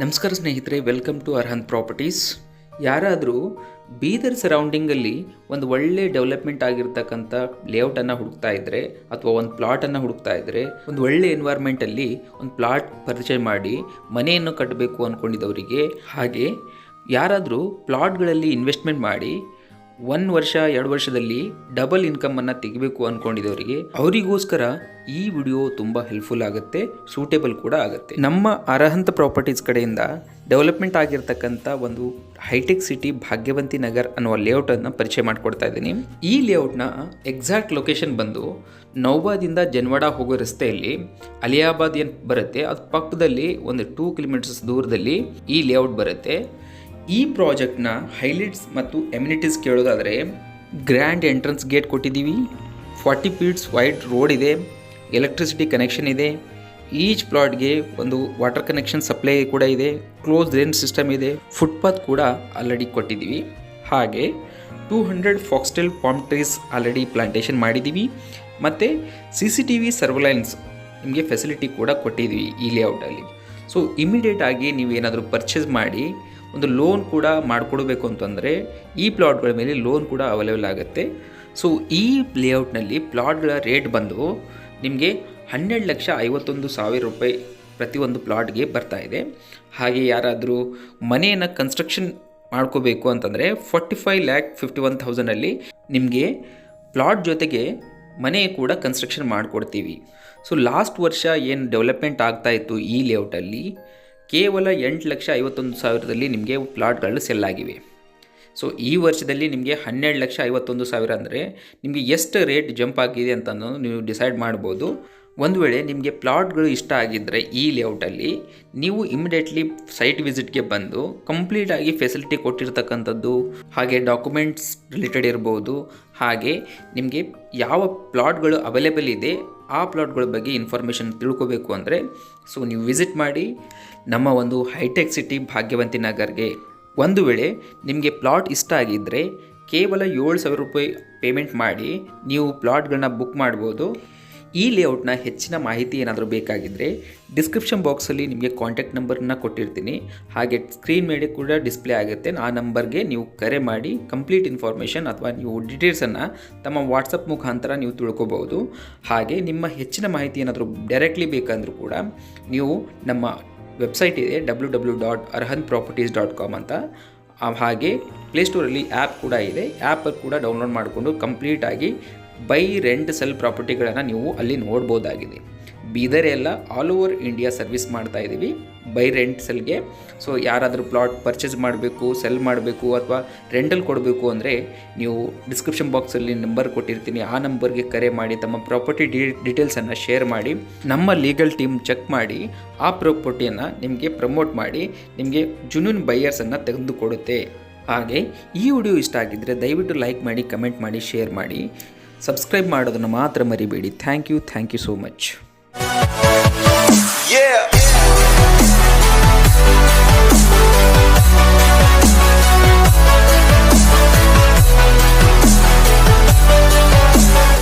ನಮಸ್ಕಾರ ಸ್ನೇಹಿತರೆ, welcome to ಅರ್ಹಂತ್ properties. ಯಾರಾದರೂ ಬೀದರ್ ಸರೌಂಡಿಂಗಲ್ಲಿ ಒಂದು ಒಳ್ಳೆ ಡೆವಲಪ್ಮೆಂಟ್ ಆಗಿರ್ತಕ್ಕಂಥ ಲೇಔಟನ್ನು ಹುಡುಕ್ತಾ ಇದ್ದರೆ ಅಥವಾ ಒಂದು ಪ್ಲಾಟನ್ನು ಹುಡುಕ್ತಾ ಇದ್ದರೆ, ಒಂದು ಒಳ್ಳೆ ಎನ್ವೈರ್ಮೆಂಟಲ್ಲಿ ಒಂದು ಪ್ಲಾಟ್ ಪರ್ಚೇಸ್ ಮಾಡಿ ಮನೆಯನ್ನು ಕಟ್ಟಬೇಕು ಅಂದ್ಕೊಂಡಿದ್ದವರಿಗೆ, ಹಾಗೆ ಯಾರಾದರೂ ಪ್ಲಾಟ್ಗಳಲ್ಲಿ ಇನ್ವೆಸ್ಟ್ಮೆಂಟ್ ಮಾಡಿ 1 ವರ್ಷ 2 ವರ್ಷದಲ್ಲಿ ಡಬಲ್ ಇನ್ಕಮನ್ನು ತೆಗಿಬೇಕು ಅಂದ್ಕೊಂಡಿದ್ದವರಿಗೆ, ಅವರಿಗೋಸ್ಕರ ಈ ವಿಡಿಯೋ ತುಂಬ ಹೆಲ್ಪ್ಫುಲ್ ಆಗುತ್ತೆ, ಸೂಟೇಬಲ್ ಕೂಡ ಆಗುತ್ತೆ. ನಮ್ಮ ಅರ್ಹಂತ್ ಪ್ರಾಪರ್ಟೀಸ್ ಕಡೆಯಿಂದ ಡೆವಲಪ್ಮೆಂಟ್ ಆಗಿರ್ತಕ್ಕಂಥ ಒಂದು ಹೈಟೆಕ್ ಸಿಟಿ ಭಾಗ್ಯವಂತಿ ನಗರ್ ಅನ್ನುವ ಲೇಔಟನ್ನು ಪರಿಚಯ ಮಾಡಿಕೊಡ್ತಾ ಇದ್ದೀನಿ. ಈ ಲೇಔಟ್ನ ಎಕ್ಸಾಕ್ಟ್ ಲೊಕೇಶನ್ ಬಂದು ನೌಬಾದಿಂದ ಜನವಾಡ ಹೋಗೋ ರಸ್ತೆಯಲ್ಲಿ ಅಲಿಯಾಬಾದ್ ಏನು ಬರುತ್ತೆ, ಅದು ಪಕ್ಕದಲ್ಲಿ ಒಂದು 2 ಕಿಲೋಮೀಟರ್ಸ್ ದೂರದಲ್ಲಿ ಈ ಲೇಔಟ್ ಬರುತ್ತೆ. ಈ ಪ್ರಾಜೆಕ್ಟ್ನ ಹೈಲೈಟ್ಸ್ ಮತ್ತು ಎಮ್ಯುನಿಟೀಸ್ ಕೇಳೋದಾದರೆ, ಗ್ರ್ಯಾಂಡ್ ಎಂಟ್ರೆನ್ಸ್ ಗೇಟ್ ಕೊಟ್ಟಿದ್ದೀವಿ, 40 ಫೀಟ್ಸ್ ವೈಡ್ ರೋಡ್ ಇದೆ, ಎಲೆಕ್ಟ್ರಿಸಿಟಿ ಕನೆಕ್ಷನ್ ಇದೆ, ಈಚ್ ಪ್ಲಾಟ್ಗೆ ಒಂದು ವಾಟರ್ ಕನೆಕ್ಷನ್ ಸಪ್ಲೈ ಕೂಡ ಇದೆ, ಕ್ಲೋಸ್ ಡ್ರೈನ್ ಸಿಸ್ಟಮ್ ಇದೆ, ಫುಟ್ಪಾತ್ ಕೂಡ ಆಲ್ರೆಡಿ ಕೊಟ್ಟಿದ್ದೀವಿ. ಹಾಗೆ 200 foxtail palm trees already plantation ಮಾಡಿದ್ದೀವಿ ಮತ್ತು CCTV ಸರ್ವೆಲೆನ್ಸ್ ನಿಮಗೆ ಫೆಸಿಲಿಟಿ ಕೂಡ ಕೊಟ್ಟಿದ್ದೀವಿ ಈ ಲೇಔಟಲ್ಲಿ. ಸೊ ಇಮಿಡಿಯೇಟಾಗಿ ನೀವೇನಾದರೂ ಪರ್ಚೇಸ್ ಮಾಡಿ ಒಂದು ಲೋನ್ ಕೂಡ ಮಾಡಿಕೊಡ್ಬೇಕು ಅಂತಂದರೆ ಈ ಪ್ಲಾಟ್ಗಳ ಮೇಲೆ ಲೋನ್ ಕೂಡ ಅವೈಲೇಬಲ್ ಆಗುತ್ತೆ. ಸೊ ಈ ಲೇಔಟ್ನಲ್ಲಿ ಪ್ಲಾಟ್ಗಳ ರೇಟ್ ಬಂದು ನಿಮಗೆ 12,51,000 ರೂಪಾಯಿ ಪ್ರತಿಯೊಂದು ಪ್ಲಾಟ್ಗೆ ಬರ್ತಾ ಇದೆ. ಹಾಗೆ ಯಾರಾದರೂ ಮನೆಯನ್ನು ಕನ್ಸ್ಟ್ರಕ್ಷನ್ ಮಾಡ್ಕೋಬೇಕು ಅಂತಂದರೆ 45,51,000 ನಿಮಗೆ ಪ್ಲಾಟ್ ಜೊತೆಗೆ ಮನೆ ಕೂಡ ಕನ್ಸ್ಟ್ರಕ್ಷನ್ ಮಾಡಿಕೊಡ್ತೀವಿ. ಸೊ ಲಾಸ್ಟ್ ವರ್ಷ ಏನು ಡೆವಲಪ್ಮೆಂಟ್ ಆಗ್ತಾಯಿತ್ತು ಈ ಲೇಔಟಲ್ಲಿ, ಕೇವಲ 8,51,000 ನಿಮಗೆ ಪ್ಲಾಟ್ಗಳು ಸೆಲ್ ಆಗಿವೆ. ಸೊ ಈ ವರ್ಷದಲ್ಲಿ ನಿಮಗೆ 12,51,000 ಅಂದರೆ ನಿಮಗೆ ಎಷ್ಟು ರೇಟ್ ಜಂಪ್ ಆಗಿದೆ ಅಂತ ನೀವು ಡಿಸೈಡ್ ಮಾಡ್ಬೋದು. ಒಂದು ವೇಳೆ ನಿಮಗೆ ಪ್ಲಾಟ್ಗಳು ಇಷ್ಟ ಆಗಿದ್ದರೆ ಈ ಲೇಔಟಲ್ಲಿ ನೀವು ಇಮಿಡಿಯೇಟ್ಲಿ ಸೈಟ್ ವಿಸಿಟ್ಗೆ ಬಂದು ಕಂಪ್ಲೀಟಾಗಿ ಫೆಸಿಲಿಟಿ ಕೊಟ್ಟಿರ್ತಕ್ಕಂಥದ್ದು, ಹಾಗೆ ಡಾಕ್ಯುಮೆಂಟ್ಸ್ ರಿಲೇಟೆಡ್ ಇರ್ಬೋದು, ಹಾಗೆ ನಿಮಗೆ ಯಾವ ಪ್ಲಾಟ್ಗಳು ಅವೈಲೇಬಲ್ ಇದೆ ಆ ಪ್ಲಾಟ್ಗಳ ಬಗ್ಗೆ ಇನ್ಫಾರ್ಮೇಷನ್ ತಿಳ್ಕೋಬೇಕು ಅಂದರೆ ಸೊ ನೀವು ವಿಸಿಟ್ ಮಾಡಿ ನಮ್ಮ ಒಂದು ಹೈಟೆಕ್ ಸಿಟಿ ಭಾಗ್ಯವಂತಿ ನಗರ್ಗೆ. ಒಂದು ವೇಳೆ ನಿಮಗೆ ಪ್ಲಾಟ್ ಇಷ್ಟ ಆಗಿದ್ದರೆ ಕೇವಲ 7,000 ರೂಪಾಯಿ ಪೇಮೆಂಟ್ ಮಾಡಿ ನೀವು ಪ್ಲಾಟ್ಗಳನ್ನ ಬುಕ್ ಮಾಡ್ಬೋದು. ಈ ಲೇಔಟ್ನ ಹೆಚ್ಚಿನ ಮಾಹಿತಿ ಏನಾದರೂ ಬೇಕಾಗಿದ್ದರೆ ಡಿಸ್ಕ್ರಿಪ್ಷನ್ ಬಾಕ್ಸಲ್ಲಿ ನಿಮಗೆ ಕಾಂಟ್ಯಾಕ್ಟ್ ನಂಬರನ್ನ ಕೊಟ್ಟಿರ್ತೀನಿ, ಹಾಗೆ ಸ್ಕ್ರೀನ್ ಮೇಲೆ ಕೂಡ ಡಿಸ್ಪ್ಲೇ ಆಗುತ್ತೆ. ಆ ನಂಬರ್ಗೆ ನೀವು ಕರೆ ಮಾಡಿ ಕಂಪ್ಲೀಟ್ ಇನ್ಫಾರ್ಮೇಷನ್ ಅಥವಾ ನೀವು ಡೀಟೇಲ್ಸನ್ನು ತಮ್ಮ ವಾಟ್ಸಪ್ ಮುಖಾಂತರ ನೀವು ತಿಳ್ಕೊಬೋದು. ಹಾಗೆ ನಿಮ್ಮ ಹೆಚ್ಚಿನ ಮಾಹಿತಿ ಏನಾದರೂ ಡೈರೆಕ್ಟ್ಲಿ ಬೇಕಂದ್ರೂ ಕೂಡ ನೀವು ನಮ್ಮ ವೆಬ್ಸೈಟ್ ಇದೆ www.arhantproperties.com ಅಂತ. ಹಾಗೆ ಪ್ಲೇಸ್ಟೋರಲ್ಲಿ ಆ್ಯಪ್ ಕೂಡ ಇದೆ, ಆ್ಯಪ್ ಕೂಡ ಡೌನ್ಲೋಡ್ ಮಾಡಿಕೊಂಡು ಕಂಪ್ಲೀಟಾಗಿ ಬೈ ರೆಂಟ್ ಸೆಲ್ ಪ್ರಾಪರ್ಟಿಗಳನ್ನು ನೀವು ಅಲ್ಲಿ ನೋಡ್ಬೋದಾಗಿದೆ. ಬೀದರ್ ಎಲ್ಲ ಆಲ್ ಓವರ್ ಇಂಡಿಯಾ ಸರ್ವಿಸ್ ಮಾಡ್ತಾ ಇದ್ದೀವಿ ಬೈ ರೆಂಟ್ ಸೆಲ್ಗೆ. ಸೊ ಯಾರಾದರೂ ಪ್ಲಾಟ್ ಪರ್ಚೇಸ್ ಮಾಡಬೇಕು, ಸೆಲ್ ಮಾಡಬೇಕು ಅಥವಾ ರೆಂಟಲ್ ಕೊಡಬೇಕು ಅಂದರೆ ನೀವು ಡಿಸ್ಕ್ರಿಪ್ಷನ್ ಬಾಕ್ಸಲ್ಲಿ ನಂಬರ್ ಕೊಟ್ಟಿರ್ತೀನಿ, ಆ ನಂಬರ್ಗೆ ಕರೆ ಮಾಡಿ ತಮ್ಮ ಪ್ರಾಪರ್ಟಿ ಡೀಟೇಲ್ಸನ್ನು ಶೇರ್ ಮಾಡಿ ನಮ್ಮ ಲೀಗಲ್ ಟೀಮ್ ಚೆಕ್ ಮಾಡಿ ಆ ಪ್ರಾಪರ್ಟಿಯನ್ನು ನಿಮಗೆ ಪ್ರಮೋಟ್ ಮಾಡಿ ನಿಮಗೆ ಜುನೂನ್ ಬೈಯರ್ಸನ್ನು ತೆಗೆದುಕೊಡುತ್ತೆ. ಹಾಗೆ ಈ ವಿಡಿಯೋ ಇಷ್ಟ ಆಗಿದ್ದರೆ ದಯವಿಟ್ಟು ಲೈಕ್ ಮಾಡಿ, ಕಮೆಂಟ್ ಮಾಡಿ, ಶೇರ್ ಮಾಡಿ, ಸಬ್ಸ್ಕ್ರೈಬ್ ಮಾಡೋದನ್ನು ಮಾತ್ರ ಮರಿಬೇಡಿ. Thank you so much.